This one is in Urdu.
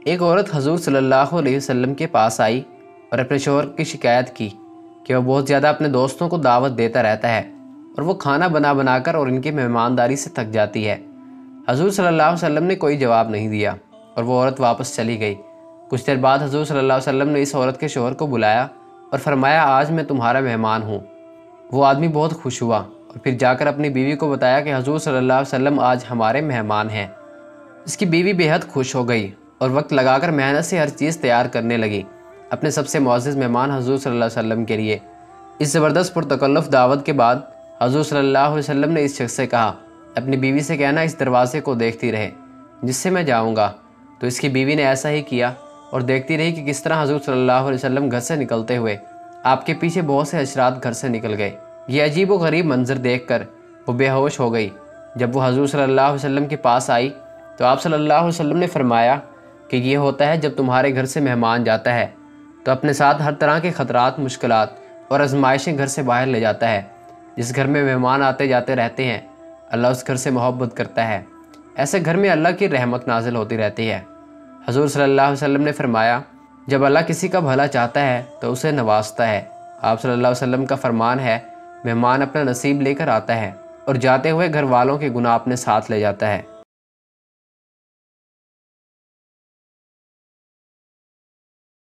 ایک عورت حضور صلی اللہ علیہ وسلم کے پاس آئی اور اپنے شوہر کی شکایت کی کہ وہ بہت زیادہ اپنے دوستوں کو دعوت دیتا رہتا ہے اور وہ کھانا بنا بنا کر اور ان کی مہمانداری سے تھک جاتی ہے۔ حضور صلی اللہ علیہ وسلم نے کوئی جواب نہیں دیا اور وہ عورت واپس چلی گئی۔ کچھ دیر بعد حضور صلی اللہ علیہ وسلم نے اس عورت کے شوہر کو بلایا اور فرمایا، آج میں تمہارا مہمان ہوں۔ وہ آدمی بہت خوش ہوا اور پھر جا کر اپنی بیوی کو بتایا کہ حضور صلی اللہ علیہ وسلم آج ہمارے مہمان ہیں۔ اس کی بیوی بے حد خوش ہو گئی اور وقت لگا کر محنت سے ہر چیز تیار کرنے لگی اپنے سب سے معزز مہمان حضور صلی اللہ علیہ وسلم کے لیے۔ اس زبردست پرتکلف دعوت کے بعد حضور صلی اللہ علیہ وسلم نے اس شخص سے کہا، اپنی بیوی سے کہنا اس دروازے کو دیکھتی رہے جس سے میں جاؤں گا۔ تو اس کی بیوی نے ایسا ہی کیا اور دیکھتی رہی کہ کس طرح حضور صلی اللہ علیہ وسلم گھر سے نکلتے ہوئے آپ کے پیچھے بہت سے حشرات گھر سے نکل گئے۔ یہ عجیب و غریب منظر دیکھ کر وہ بے ہوش ہو گئی۔ جب وہ حضور صلی اللہ علیہ وسلم کے پاس آئی تو آپ صلی اللہ علیہ وسلم نے فرمایا کہ یہ ہوتا ہے جب تمہارے گھر سے مہمان جاتا ہے تو اپنے ساتھ ہر طرح کے خطرات، مشکلات اور آزمائشیں گھر سے باہر لے جاتا ہے۔ جس گھر میں مہمان آتے جاتے رہتے ہیں اللہ اس گھر سے محبت کرتا ہے، ایسے گھر میں اللہ کی رحمت نازل ہوتی رہتی ہے۔ حضور صلی اللہ علیہ وسلم نے فرمایا، جب اللہ کسی کا بھلا چاہتا ہے تو اسے نوازتا ہے۔ آپ صلی اللہ علیہ وسلم کا فرمان ہے، مہمان اپنا نصیب لے کر آتا ہے اور جاتے ہوئے گھر والوں کے گناہ اپنے ساتھ لے جاتا ہے۔